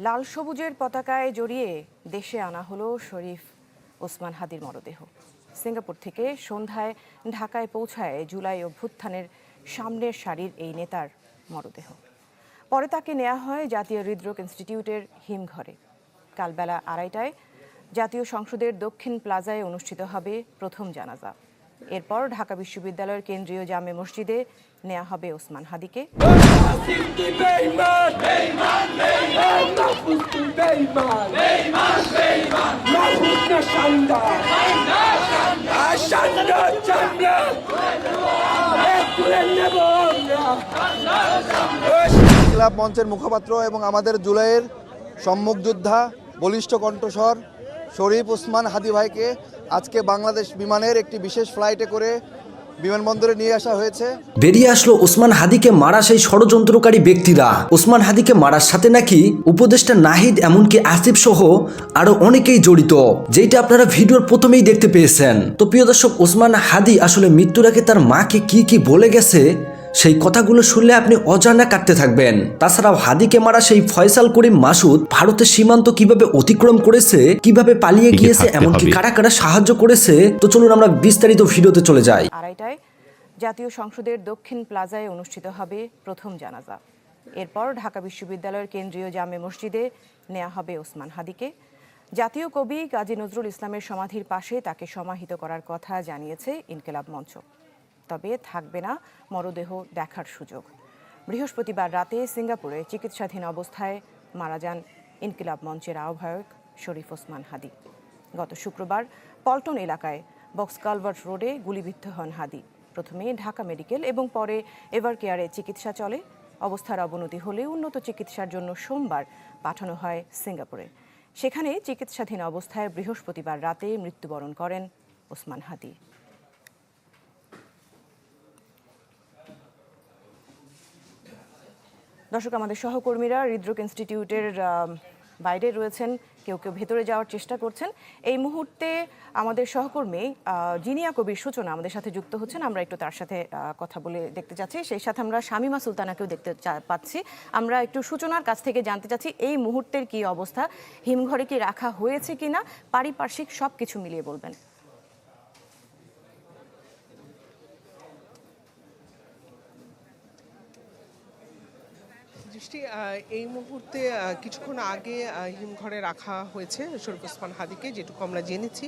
লাল সবুজের পতাকায় জড়িয়ে দেশে আনা হলো শরীফ ওসমান হাদির মরদেহ। সিঙ্গাপুর থেকে সন্ধ্যায় ঢাকায় পৌঁছায় জুলাই অভ্যুত্থানের সামনের সারির এই নেতার মরদেহ। পরে তাকে নেওয়া হয় জাতীয় হৃদরোগ ইনস্টিটিউটের হিমঘরে। কাল বেলা 2:30টায় জাতীয় সংসদের দক্ষিণ প্লাজায় অনুষ্ঠিত হবে প্রথম জানাজা। এরপর ঢাকা বিশ্ববিদ্যালয়ের কেন্দ্রীয় জামে মসজিদে নেওয়া হবে ওসমান হাদিকে। ক্লাব মঞ্চের মুখপাত্র এবং আমাদের জুলাইয়ের সম্মুখ যোদ্ধা বলিষ্ঠ কণ্ঠস্বর শরীফ ওসমান হাদি ভাইকে আজকে বাংলাদেশ বিমানের একটি বিশেষ ফ্লাইটে করে বিমানবন্দরে নিয়ে আসা হয়েছে। বেরিয়ে আসলো ওসমান হাদিকে মারা সেই ষড়যন্ত্রকারী ব্যক্তিরা। ওসমান হাদিকে মারার সাথে নাকি উপদেষ্টা নাহিদ এমনকি আসিফ সহ আরো অনেকেই জড়িত, যেটা আপনারা ভিডিওর প্রথমেই দেখতে পেয়েছেন। তো প্রিয় দর্শক, ওসমান হাদি আসলে মৃত্যুর আগে তার মাকে কি বলে গেছে সেই কথাগুলো শুনলে আপনি অজানা কাটতে থাকবেন। তাছাড়াও হাদিকে মারা সেই ফয়সাল করিম মাসুদ ভারতের সীমান্ত কিভাবে অতিক্রম করেছে, কিভাবে পালিয়ে গিয়েছে, এমনকি কারা কারা সাহায্য করেছে। তো চলুন আমরা বিস্তারিত ভিডিওতে চলে যাই। 2:30টায় জাতীয় সংসদের দক্ষিণ প্লাজায় অনুষ্ঠিত হবে প্রথম জানাজা। এরপর ঢাকা বিশ্ববিদ্যালয়ের কেন্দ্রীয় জামে মসজিদে নেওয়া হবে ওসমান হাদিকে। জাতীয় কবি কাজী নজরুল ইসলামের সমাধির পাশে তাকে সমাহিত করার কথা জানিয়েছে ইনকিলাব মঞ্চ। তবে থাকবে না মরদেহ দেখার সুযোগ। বৃহস্পতিবার রাতে সিঙ্গাপুরে চিকিৎসাধীন অবস্থায় মারা যান ইনকিলাব মঞ্চের আহ্বায়ক শরীফ ওসমান হাদি। গত শুক্রবার পল্টন এলাকায় বক্স কালভার্ট রোডে গুলিবিদ্ধ হন হাদি। প্রথমে ঢাকা মেডিকেল এবং পরে এভার কেয়ারে চিকিৎসা চলে। অবস্থার অবনতি হলে উন্নত চিকিৎসার জন্য সোমবার পাঠানো হয় সিঙ্গাপুরে। সেখানে চিকিৎসাধীন অবস্থায় বৃহস্পতিবার রাতে মৃত্যুবরণ করেন ওসমান হাদি। দর্শক, আমাদের সহকর্মীরা হৃদরোগ ইনস্টিটিউটের বাইরে রয়েছেন, কেউ কেউ ভেতরে যাওয়ার চেষ্টা করছেন। এই মুহূর্তে আমাদের সহকর্মী জিনিয়া কবির সূচনা আমাদের সাথে যুক্ত হচ্ছেন। আমরা একটু তার সাথে কথা বলে দেখতে চাচ্ছি। সেই সাথে আমরা শামিমা সুলতানাকেও দেখতে পাচ্ছি। আমরা একটু সূচনার কাছ থেকে জানতে চাচ্ছি এই মুহূর্তের কি অবস্থা, হিমঘরে কি রাখা হয়েছে কিনা, পারিপার্শ্বিক সব কিছু মিলিয়ে বলবেন। এই মুহূর্তে কিছুক্ষণ আগে হিমঘরে রাখা হয়েছে শরীফ ওসমান হাদিকে, যেটুকু আমরা জেনেছি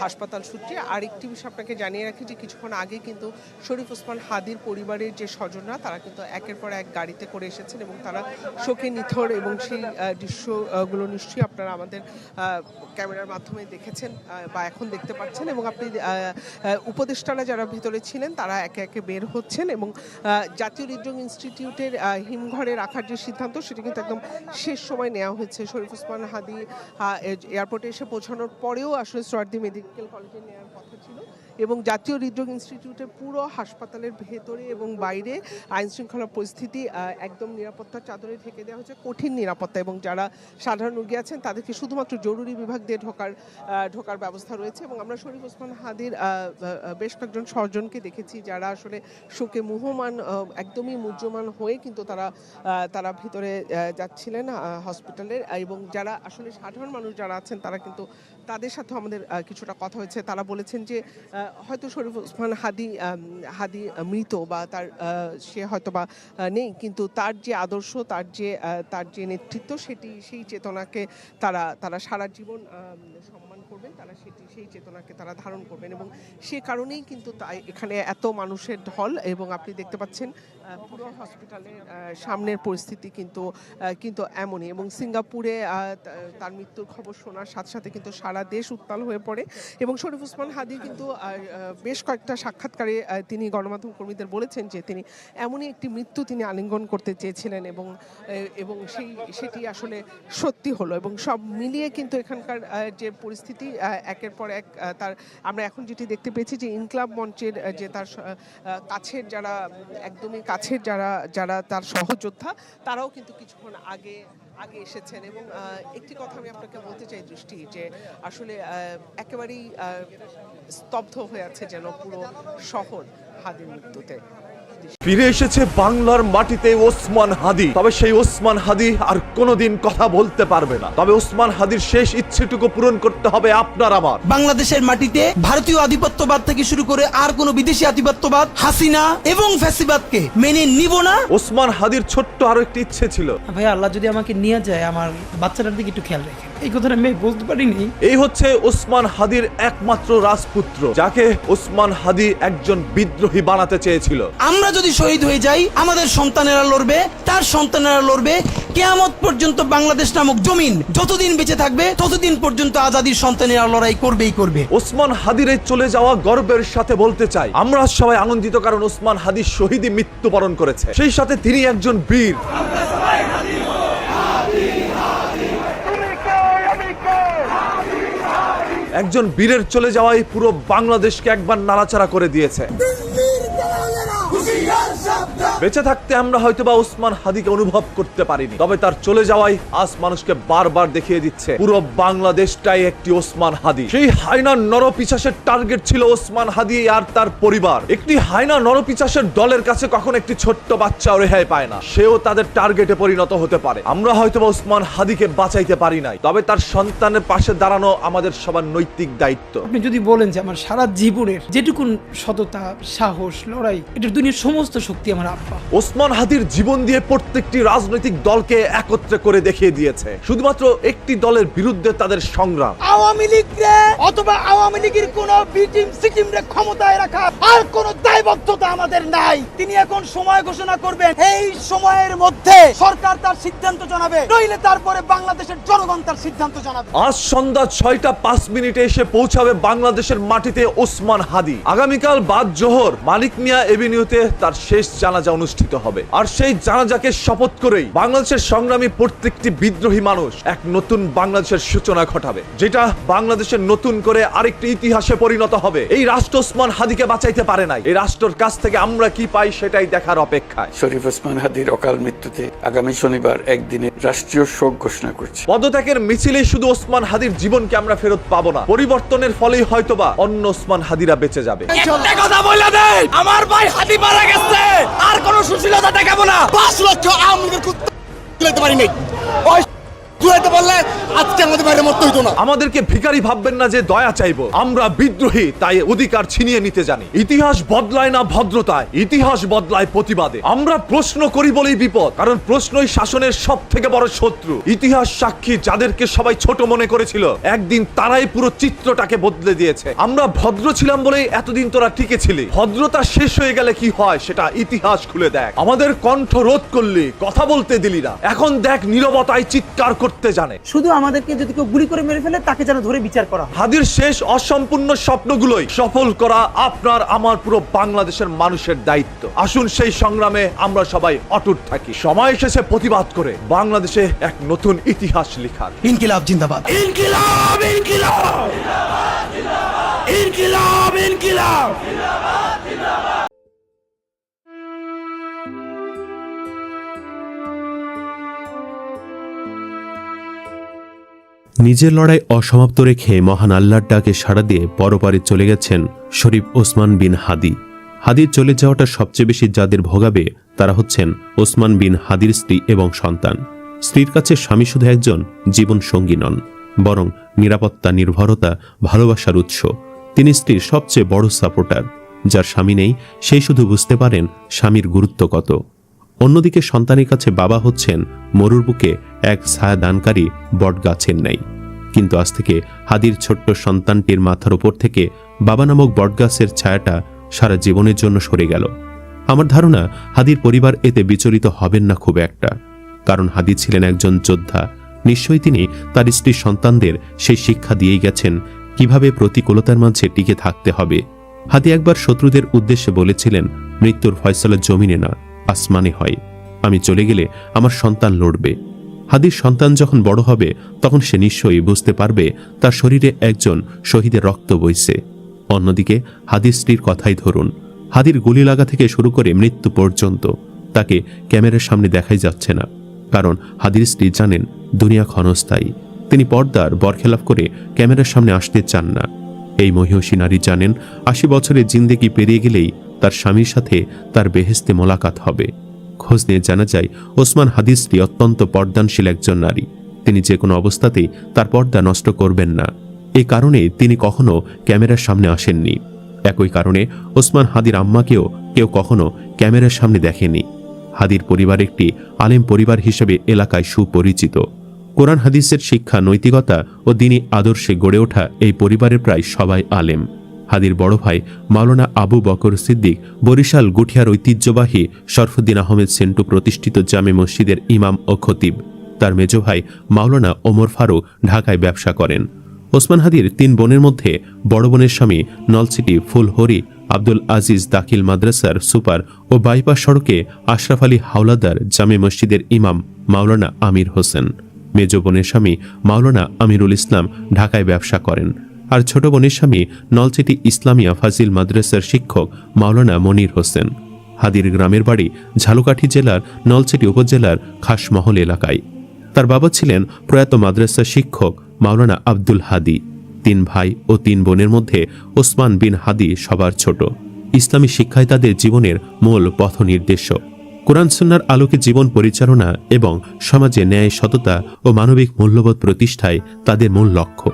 হাসপাতাল সূত্রে। আরেকটি বিষয় আপনাকে জানিয়ে রাখি যে কিছুক্ষণ আগে কিন্তু শরীফ ওসমান হাদির পরিবারের যে স্বজনরা তারা কিন্তু একের পর এক গাড়িতে করে এসেছেন এবং তারা শোকে নিথর, এবং সেই দৃশ্যগুলো নিশ্চয়ই আপনারা আমাদের ক্যামেরার মাধ্যমে দেখেছেন বা এখন দেখতে পাচ্ছেন। এবং আপনি উপদেষ্টারা যারা ভিতরে ছিলেন তারা একে একে বের হচ্ছেন এবং জাতীয় হৃদরোগ ইনস্টিটিউটের হিমঘরে রাখার যে সিদ্ধান্ত সেটা কিন্তু একদম শেষ সময় নেওয়া হয়েছে। শরীফ ওসমান হাদি এয়ারপোর্টে এসে পৌঁছানোর পরেও আসলে সোহরাওয়ার্দী মেডিকেল কলেজে নেওয়ার কথা ছিল, এবং জাতীয় হৃদরোগ ইনস্টিটিউটের পুরো হাসপাতালের ভেতরে এবং বাইরে আইন শৃঙ্খলা পরিস্থিতি একদম নিরাপত্তার চাদরে ঢেকে দেওয়া হয়েছে, কঠিন নিরাপত্তা। এবং যারা সাধারণ রোগী আছেন তাদেরকে শুধুমাত্র জরুরি বিভাগ দিয়ে ঢোকার ব্যবস্থা রয়েছে। এবং আমরা শরীফ ওসমান হাদির বেশ কয়েকজন স্বজনকে দেখেছি যারা আসলে শোকে মুহ্যমান, একদমই মুহ্যমান হয়ে কিন্তু তারা ভিতরে যাচ্ছিলেন হসপিটালের। এবং যারা আসলে সাধারণ মানুষ যারা আছেন তারা কিন্তু তাদের সাথে আমাদের কিছুটা কথা হয়েছে। তারা বলেছেন যে হয়তো শরীফ ওসমান হাদি মৃত বা সে হয়তো বা নেই, কিন্তু তার যে আদর্শ, তার যে নেতৃত্ব, সেই চেতনাকে তারা সারা জীবন সম্মান করবেন, তারা সেই চেতনাকে তারা ধারণ করবেন। এবং সে কারণেই কিন্তু এখানে এত মানুষের ঢল। এবং আপনি দেখতে পাচ্ছেন পুরো হসপিটালের সামনের পরিস্থিতি কিন্তু এমনই। এবং সিঙ্গাপুরে তার মৃত্যুর খবর শোনার সাথে সাথে কিন্তু সারা দেশ উত্তাল হয়ে পড়ে। এবং শরীফ ওসমান হাদি কিন্তু বেশ কয়েকটা সাক্ষাৎকারে তিনি গণমাধ্যম কর্মীদের বলেছেন যে তিনি এমনই একটি মৃত্যু তিনি আলিঙ্গন করতে চেয়েছিলেন, এবং সেটি আসলে সত্যি হলো। এবং সব মিলিয়ে কিন্তু এখানকার যে পরিস্থিতি একের পর এক আমরা এখন যেটি দেখতে পেয়েছি যে ইনকিলাব মঞ্চের যে তার কাছের একদমই কাছের যারা তার সহযোদ্ধা তারাও কিন্তু কিছুক্ষণ আগে এসেছেন। এবং একটি কথা আমি আপনাকে বলতে চাই দৃষ্টি, যে আসলে একেবারেই স্তব্ধ হয়ে আছে যেন পুরো শহর হাদির মৃত্যুতে। ফিরে এসেছে বাংলার মাটিতে ওসমান হাদি। তবে সেই ওসমান হাদি আর কোনোদিন কথা বলতে পারবে না। তবে ওসমান হাদির শেষ ইচ্ছেটুকু পূরণ করতে হবে আপনার আমার। বাংলাদেশের মাটিতে ভারতীয় আধিপত্যবাদ থেকে শুরু করে আর কোনো বিদেশি আধিপত্যবাদ, হাসিনা এবং ফ্যাসিবাদকে মেনে নিব না। ওসমান হাদির ছোট্ট আরো একটি ইচ্ছে ছিল, ভাই আল্লাহ যদি আমাকে নিয়ে যায় আমার বাচ্চাটার দিকে একটু খেয়াল রাখেন। এই কথাটা আমি বলতে পারিনি। এই হচ্ছে ওসমান হাদির একমাত্র রাজপুত্র, যাকে ওসমান হাদি একজন বিদ্রোহী বানাতে চেয়েছিল। আমরা যদি শহীদ হয়ে যাই, আমাদের সন্তানেরা লড়বে, তার সন্তানেরা লড়বে। কিয়ামত পর্যন্ত বাংলাদেশ নামক জমিন যতদিন বেঁচে থাকবে ততদিন পর্যন্ত আজাদির সন্তানেরা লড়াই করবেই করবে। ওসমান হাদির এই চলে যাওয়া গর্বের সাথে বলতে চাই, আমরা সবাই আনন্দিত, কারণ ওসমান হাদি শহীদী মৃত্যুবরণ করেছে। সেই সাথে তিনি একজন বীর। একজন বীরের চলে যাওয়াই পুরো বাংলাদেশকে একবার নাড়াচাড়া করে দিয়েছে। বেঁচে থাকতে আমরা হয়তোবা ওসমান হাদিকে অনুভব করতে পারিনি, তবে তার চলে যাওয়াই আজ মানুষকে বারবার দেখিয়ে দিচ্ছে পুরো বাংলাদেশটাই একটি ওসমান হাদি। সেই হায়না নরপিশাচের টার্গেট ছিল ওসমান হাদি আর তার পরিবার। একটি হায়না নরপিশাচের দলের কাছে কখন একটি ছোট্ট বাচ্চাও রেহাই পায় না, সেও তাদের টার্গেটে পরিণত হতে পারে। আমরা হয়তোবা ওসমান হাদিকে বাঁচাইতে পারি নাই, তবে তার সন্তানের পাশে দাঁড়ানো আমাদের সবার নৈতিক দায়িত্ব। আপনি যদি বলেন যে আমার সারা জীবনের যেটুকুন সততা, সাহস, লড়াই, এটার দুনিয়ার সমস্ত শক্তি আমার আব্বা। ওসমান হাদির জীবন দিয়ে প্রত্যেকটি রাজনৈতিক দলকে একত্রে করে দেখিয়ে দিয়েছে। শুধুমাত্র একটি দলের বিরুদ্ধে তাদের সংগ্রাম। আওয়ামী লীগ রে অথবা আওয়ামী লীগের কোন বিটিম সিটিম রে ক্ষমতায় রাখা আর কোন দায়বদ্ধতা আমাদের নাই। তিনি এখন সময় ঘোষণা করবেন, এই সময়ের মধ্যে সরকার তার সিদ্ধান্ত জানাবে, নইলে তারপরে বাংলাদেশের জনগণ তার সিদ্ধান্ত জানাবে। আজ সন্ধ্যা 6:05 এসে পৌঁছাবে বাংলাদেশের মাটিতে ওসমান হাদি। আগামীকাল বাদ জোহর মানিক মিয়া এভিনিউতে তার শেষ জানাজা অনুষ্ঠিত হবে। আর সেই জানাজাকে শপথ করেই বাংলাদেশের সংগ্রামী প্রত্যেকটি বিদ্রোহী মানুষ এক নতুন বাংলাদেশের সূচনা ঘটাবে, যেটা বাংলাদেশের নতুন করে আরেকটি ইতিহাসে পরিণত হবে। এই রাষ্ট্র ওসমান হাদিকে বাঁচাইতে পারে নাই, এই রাষ্ট্রের কাছ থেকে আমরা কি পাই সেটাই দেখার অপেক্ষায়। শরীফ ওসমান হাদির অকাল মৃত্যুতে আগামী শনিবার একদিনে রাষ্ট্রীয় শোক ঘোষণা করছে। পদত্যাগের মিছিলেই শুধু ওসমান হাদির জীবনকে আমরা ফেরত পাবো না, পরিবর্তনের ফলেই হয়তোবা অন্য ওসমান হাদিরা বেঁচে যাবে। একটা কথা বলে দেন, আমার ভাই হাদি মারা গেছে, আর কোন সুশীলতা দেখাবো না। 5 লক্ষ আওয়ামী লীগের কুত্তা তুলাইতে পারি নাই, তুলাইতে পারলে আজকে আমাদের বাইরে মরতে হইতো না। আমাদেরকে ভিখারি ভাববেন না যে দয়া চাইবো, আমরা বিদ্রোহী তাই অধিকার ছিনিয়ে নিতে জানি। ইতিহাস বদলায় না ভদ্রতায়, ইতিহাস বদলায় প্রতিবাদে। আমরা প্রশ্ন করি বলেই বিপদ, কারণ প্রশ্নই শাসনের সব থেকে বড় শত্রু। ইতিহাস সাক্ষী, যাদেরকে সবাই ছোট মনে করেছিল একদিন তারাই পুরো চিত্রটাকে বদলে দিয়েছে। আমরা ভদ্র ছিলাম বলেই এতদিন তোরা টিকে ছিলি, ভদ্রতা শেষ হয়ে গেলে কি হয় সেটা ইতিহাস খুলে দেখ। আমাদের কণ্ঠ রোধ করলি, কথা বলতে দিলি না, এখন দেখ নীরবতায় চিৎকার করতে জানে। শুধু আমাদেরকে যদি কেউ গুলি করে মেরে ফেলে তাকে যেন ধরে বিচার করা। হাদির শেষ অসম্পূর্ণ স্বপ্নগুলোই সফল করা আপনার আমার পুরো বাংলাদেশের মানুষের দায়িত্ব। আসুন সেই সংগ্রামে আমরা সবাই অটুট থাকি। সময় এসেছে প্রতিবাদ করে বাংলাদেশে এক নতুন ইতিহাস লেখার। ইনকিলাব জিন্দাবাদ, ইনকিলাব ইনকিলাব ইনকিলাব ইনকিলাব। নিজের লড়াই অসমাপ্ত রেখে মহান আল্লাহর ডাকে সাড়া দিয়ে পরপারে চলে গেছেন শরীফ ওসমান বিন হাদি। হাদির চলে যাওয়াটা সবচেয়ে বেশি যাদের ভোগাবে তারা হচ্ছেন ওসমান বিন হাদির স্ত্রী এবং সন্তান। স্ত্রীর কাছে স্বামী শুধু একজন জীবন সঙ্গী নন, বরং নিরাপত্তা, নির্ভরতা, ভালোবাসার উৎস। তিনি স্ত্রীর সবচেয়ে বড় সাপোর্টার। যার স্বামী নেই সেই শুধু বুঝতে পারেন স্বামীর গুরুত্ব কত। অন্যদিকে সন্তানের কাছে বাবা হচ্ছেন মরুর বুকে এক ছায়া দানকারী বট গাছের ন্যায়। কিন্তু আজ থেকে হাদির ছোট্ট সন্তানটির মাথার উপর থেকে বাবা নামক বটগাছের ছায়াটা সারা জীবনের জন্য সরে গেল। আমার ধারণা হাদির পরিবার এতে বিচলিত হবেন না খুব একটা, কারণ হাদি ছিলেন একজন যোদ্ধা। নিশ্চয়ই তিনি তার স্ত্রী সন্তানদের সেই শিক্ষা দিয়েই গেছেন কিভাবে প্রতিকূলতার মাঝে টিকে থাকতে হবে। হাদি একবার শত্রুদের উদ্দেশ্যে বলেছিলেন, মৃত্যুর ফয়সালা জমিনে না আসমানে হয়। আমি চলে গেলে আমার সন্তান লড়বে। হাদির সন্তান যখন বড় হবে তখন সে নিশ্চয়ই বুঝতে পারবে তার শরীরে একজন শহীদের রক্ত বইছে। অন্যদিকে হাদির স্ত্রীর কথাই ধরুন, হাদির গুলি লাগা থেকে শুরু করে মৃত্যু পর্যন্ত তাকে ক্যামেরার সামনে দেখাই যাচ্ছে না, কারণ হাদির স্ত্রী জানেন দুনিয়া ক্ষণস্থায়ী। তিনি পর্দার বরখেলাপ করে ক্যামেরার সামনে আসতে চান না। এই মহিষী নারী জানেন 80 বছরের জিন্দেগি পেরিয়ে গেলেই তার স্বামীর সাথে তার বেহেশতে মোলাকাত হবে। খোঁজ নিয়ে জানা যায় ওসমান হাদির স্ত্রী অত্যন্ত পর্দানশীল একজন নারী। তিনি যে কোনো অবস্থাতেই তার পর্দা নষ্ট করবেন না। এই কারণে তিনি কখনো ক্যামেরার সামনে আসেননি। একই কারণে ওসমান হাদির আম্মাকেও কেউ কখনো ক্যামেরার সামনে দেখেনি। হাদির পরিবার একটি আলেম পরিবার হিসেবে এলাকায় সুপরিচিত। কোরআন হাদিসের শিক্ষা, নৈতিকতা ও দ্বীনি আদর্শে গড়ে ওঠা এই পরিবারের প্রায় সবাই আলেম। হাদির বড় ভাই মাওলানা আবু বকর সিদ্দিক বরিশাল গুঠিয়ার ঐতিহ্যবাহী শরফুদ্দিন আহমেদ সেন্টু প্রতিষ্ঠিত জামে মসজিদের ইমাম ও খতিব। তার মেজ ভাই মাওলানা ওমর ফারুক ঢাকায় ব্যবসা করেন। ওসমান হাদির 3 বোনের মধ্যে বড় বোনের স্বামী নলছিটি ফুলহরি আব্দুল আজিজ দাখিল মাদ্রাসার সুপার ও বাইপাস সড়কে আশরাফ আলী হাওলাদার জামে মসজিদের ইমাম মাওলানা আমির হোসেন। মেজ বোনের স্বামী মাওলানা আমিরুল ইসলাম ঢাকায় ব্যবসা করেন। আর ছোট বোনের স্বামী নলছিটি ইসলামিয়া ফাজিল মাদ্রাসার শিক্ষক মাওলানা মনির হোসেন। হাদির গ্রামের বাড়ি ঝালকাঠি জেলার নলছিটি উপজেলার খাসমহল এলাকায়। তার বাবা ছিলেন প্রয়াত মাদ্রাসার শিক্ষক মাওলানা আব্দুল হাদি। 3 ভাই ও 3 বোনের মধ্যে ওসমান বিন হাদি সবার ছোট। ইসলামী শিক্ষায় তাদের জীবনের মূল পথ নির্দেশক। কোরআন সুন্নাহর আলোকে জীবন পরিচালনা এবং সমাজে ন্যায়, সততা ও মানবিক মূল্যবোধ প্রতিষ্ঠায় তাদের মূল লক্ষ্য।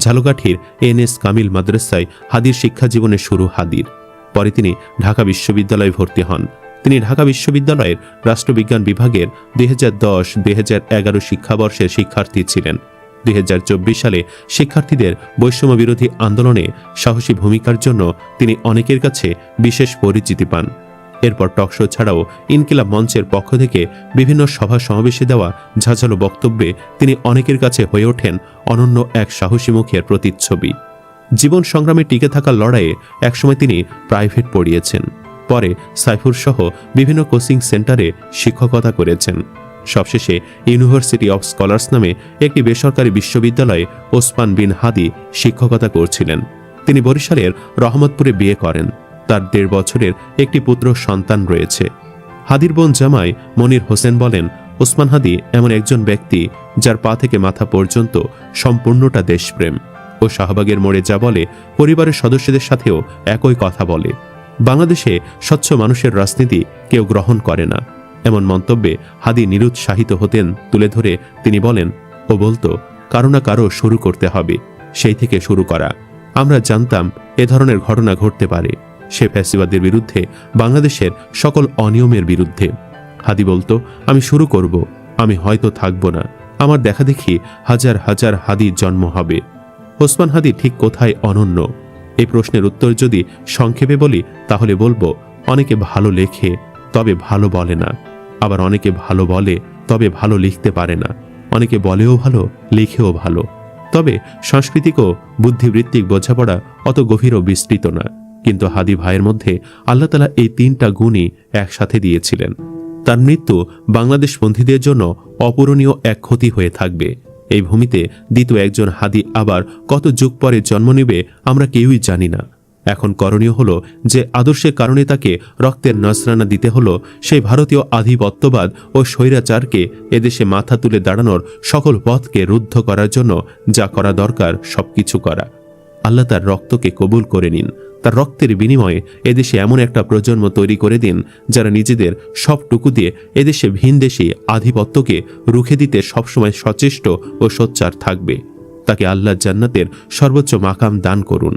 ঝালকাঠির NS কামিল মাদ্রাসায় হাদির শিক্ষা জীবনের শুরু হাদির। পরে তিনি ঢাকা বিশ্ববিদ্যালয়ে ভর্তি হন। তিনি ঢাকা বিশ্ববিদ্যালয়ের রাষ্ট্রবিজ্ঞান বিভাগের 2010-2011 শিক্ষাবর্ষের শিক্ষার্থী ছিলেন। 2024 সালে শিক্ষার্থীদের বৈষম্য বিরোধী আন্দোলনে সাহসী ভূমিকার জন্য তিনি অনেকের কাছে বিশেষ পরিচিতি পান। এরপর টকশো ছাড়াও ইনকিলাব মঞ্চের পক্ষ থেকে বিভিন্ন সভা সমাবেশে দেওয়া ঝাঁঝালো বক্তব্যে তিনি অনেকের কাছে হয়ে ওঠেন অনন্য এক সাহসী মুখের প্রতিচ্ছবি। জীবন সংগ্রামে টিকে থাকার লড়াইয়ে একসময় তিনি প্রাইভেট পড়িয়েছেন। পরে সাইফুর সহ বিভিন্ন কোচিং সেন্টারে শিক্ষকতা করেছেন। সবশেষে ইউনিভার্সিটি অব স্কলার্স নামে একটি বেসরকারি বিশ্ববিদ্যালয়ে ওসমান বিন হাদি শিক্ষকতা করছিলেন। তিনি বরিশালের রহমতপুরে বিয়ে করেন। তার 1.5 বছরের একটি পুত্র সন্তান রয়েছে। হাদির বোন জামাই মনির হোসেন বলেন, ওসমান হাদি এমন একজন ব্যক্তি যার পা থেকে মাথা পর্যন্ত সম্পূর্ণটা দেশপ্রেম। ও শাহবাগের মোড়ে যা বলে পরিবারের সদস্যদের সাথেও একই কথা বলে। বাংলাদেশে স্বচ্ছ মানুষের রাজনীতি কেউ গ্রহণ করে না, এমন মন্তব্যে হাদি নিরুৎসাহিত হতেন তুলে ধরে তিনি বলেন, ও বলতো কারো না কারো শুরু করতে হবে, সেই থেকে শুরু করা। আমরা জানতাম এ ধরনের ঘটনা ঘটতে পারে। সে ফ্যাসিবাদের বিরুদ্ধে, বাংলাদেশের সকল অনিয়মের বিরুদ্ধে। হাদি বলতো, আমি শুরু করব, আমি হয়তো থাকব না, আমার দেখা দেখি হাজার হাজার হাদির জন্ম হবে। ওসমান হাদি ঠিক কোথায় অনন্য? এই প্রশ্নের উত্তর যদি সংক্ষেপে বলি তাহলে বলবো, অনেকে ভালো লেখে তবে ভালো বলে না, আবার অনেকে ভালো বলে তবে ভালো লিখতে পারে না, অনেকে বলেও ভালো লিখেও ভালো। তবে সাংস্কৃতিক ও বুদ্ধিবৃত্তিক বোঝাপড়া অত গভীর ও বিস্তৃত না। কিন্তু হাদি ভাইয়ের মধ্যে আল্লাহ তাআলা এই 3টা গুণই একসাথে দিয়েছিলেন। তার মৃত্যু বাংলাদেশপন্থীদের জন্য অপূরণীয় এক ক্ষতি হয়ে থাকবে। এই ভূমিতে দ্বিতীয় একজন হাদি আবার কত যুগ পরে জন্ম নেবে আমরা কেউই জানি না। এখন করণীয় হলো যে আদর্শের কারণে তাকে রক্তের নজরানা দিতে হলো, সেই ভারতীয় আধিপত্যবাদ ও স্বৈরাচারকে এদেশে মাথা তুলে দাঁড়ানোর সকল পথকে রুদ্ধ করার জন্য যা করা দরকার সবকিছু করা। আল্লাহ তার রক্তকে কবুল করে নিন। তার রক্তের বিনিময়ে এদেশে এমন একটা প্রজন্ম তৈরি করে দিন যারা নিজেদের সবটুকু দিয়ে এদেশে ভিনদেশী আধিপত্যকে রুখে দিতে সবসময় সচেষ্ট ও সোচ্চার থাকবে। তাকে আল্লাহ জান্নাতের সর্বোচ্চ মাকাম দান করুন,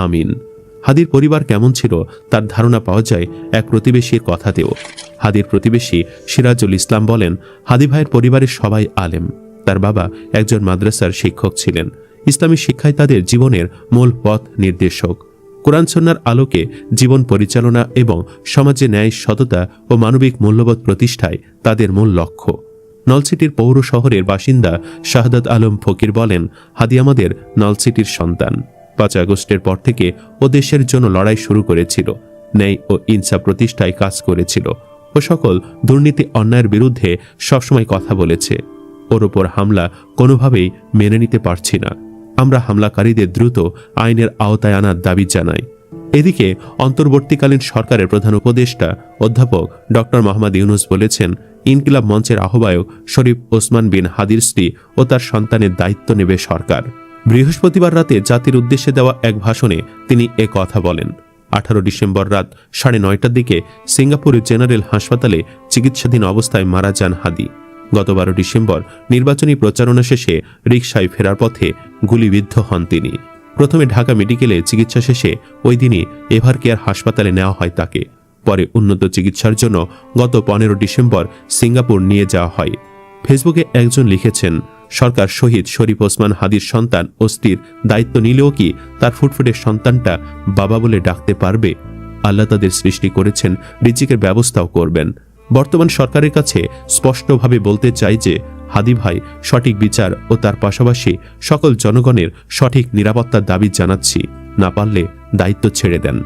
আমিন। হাদির পরিবার কেমন ছিল তার ধারণা পাওয়া যায় এক প্রতিবেশীর কথাতেও। হাদির প্রতিবেশী সিরাজুল ইসলাম বলেন, হাদি ভাইয়ের পরিবারের সবাই আলেম। তার বাবা একজন মাদ্রাসার শিক্ষক ছিলেন। ইসলামী শিক্ষায় তাদের জীবনের মূল পথ নির্দেশক। কোরআন সুন্নাহর আলোকে জীবন পরিচালনা এবং সমাজে ন্যায়, সততা ও মানবিক মূল্যবোধ প্রতিষ্ঠায় তাদের মূল লক্ষ্য। নলছিটির পৌর শহরের বাসিন্দা শাহাদাত আলম ফকির বলেন, হাদি আমাদের নলছিটির সন্তান। 5 আগস্টের পর থেকে ও দেশের জন্য লড়াই শুরু করেছিল, ন্যায় ও ইনসাফ প্রতিষ্ঠায় কাজ করেছিল ও সকল দুর্নীতি অন্যায়ের বিরুদ্ধে সবসময় কথা বলেছে। ওর ওপর হামলা কোনোভাবেই মেনে নিতে পারছি না। আমরা হামলাকারীদের দ্রুত আইনের আওতায় আনার দাবি জানাই। এদিকে অন্তর্বর্তীকালীন সরকারের প্রধান উপদেষ্টা অধ্যাপক ডক্টর মোহাম্মদ ইউনুস বলেছেন, ইনকিলাব মঞ্চের আহ্বায়ক শরীফ ওসমান বিন হাদির স্ত্রী ও তার সন্তানের দায়িত্ব নেবে সরকার। বৃহস্পতিবার রাতে জাতির উদ্দেশ্যে দেওয়া এক ভাষণে তিনি এ কথা বলেন। 18 ডিসেম্বর রাত 9:30টার দিকে সিঙ্গাপুর জেনারেল হাসপাতালে চিকিৎসাধীন অবস্থায় মারা যান হাদি। গত 12 ডিসেম্বর নির্বাচনী প্রচারণা শেষে রিকশায় ফেরার পথে গুলিবিদ্ধ হন তিনি। প্রথমে ঢাকা মেডিকেলে চিকিৎসা শেষে ওই দিনই এভারকেয়ার হাসপাতালে নেওয়া হয় তাকে। পরে উন্নত চিকিৎসার জন্য গত 15 ডিসেম্বর সিঙ্গাপুর নিয়ে যাওয়া হয়। ফেসবুকে একজন লিখেছেন, সরকার শহীদ শরীফ ওসমান হাদির সন্তান ও স্ত্রীর দায়িত্ব নিলেও কি তার ফুটফুটের সন্তানটা বাবা বলে ডাকতে পারবে? আল্লাহ তাদের সৃষ্টি করেছেন, রিজিকের ব্যবস্থাও করবেন। বর্তমান সরকারের কাছে স্পষ্টভাবে বলতে চাই যে হাদি ভাই সঠিক বিচার ও তার পাশাপাশি সকল জনগণের সঠিক নিরাপত্তার দাবি জানাচ্ছি। না পারলে দায়িত্ব ছেড়ে দেন।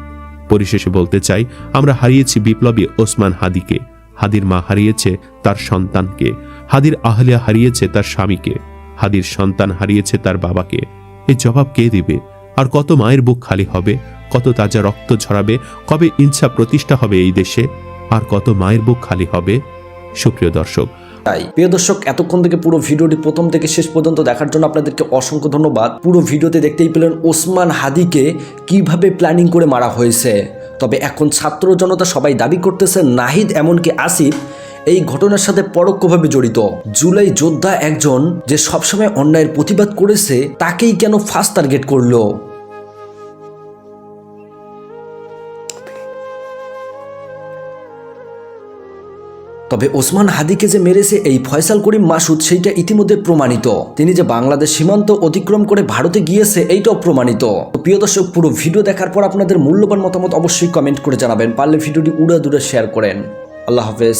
পরিশেষে বলতে চাই, আমরা হারিয়েছি বিপ্লবী ওসমান হাদিকে। হাদির মা হারিয়েছে তার সন্তানকে। হাদির আহলিয়া হারিয়েছে তার স্বামীকে। হাদির সন্তান হারিয়েছে তার বাবাকে। এই জবাব কে দিবে? আর কত মায়ের বুক খালি হবে? কত তাজা রক্ত ঝরাবে? কবে ইনসাফ প্রতিষ্ঠা হবে এই দেশে? আর কত মায়ের বুক খালি হবে? সুপ্রিয় দর্শক, প্রিয় দর্শক, এতক্ষণ থেকে পুরো ভিডিওটি প্রথম থেকে শেষ পর্যন্ত দেখার জন্য আপনাদেরকে অসংখ্য ধন্যবাদ। পুরো ভিডিওতে দেখতেই পেলেন ওসমান হাদিকে কিভাবে প্ল্যানিং করে মারা হয়েছে। তবে এখন ছাত্র জনতা সবাই দাবি করতেছে নাহিদ এমনকি আসিফ এই ঘটনার সাথে পরোক্ষভাবে জড়িত। জুলাই যোদ্ধা একজন যে সবসময় অন্যায়ের প্রতিবাদ করেছে, তাকেই কেন ফার্স্ট টার্গেট করলো? তবে ওসমান হাদিকে যে মেরেছে এই ফয়সাল করিম মাসুদ, সেইটা ইতিমধ্যে প্রমাণিত। তিনি যে বাংলাদেশ সীমান্ত অতিক্রম করে ভারতে গিয়েছে, এইটাও প্রমাণিত। প্রিয় দর্শক, পুরো ভিডিও দেখার পর আপনাদের মূল্যবান মতামত অবশ্যই কমেন্ট করে জানাবেন। পারলে ভিডিওটি উড়াদুড়ে শেয়ার করেন। আল্লাহ হাফেজ।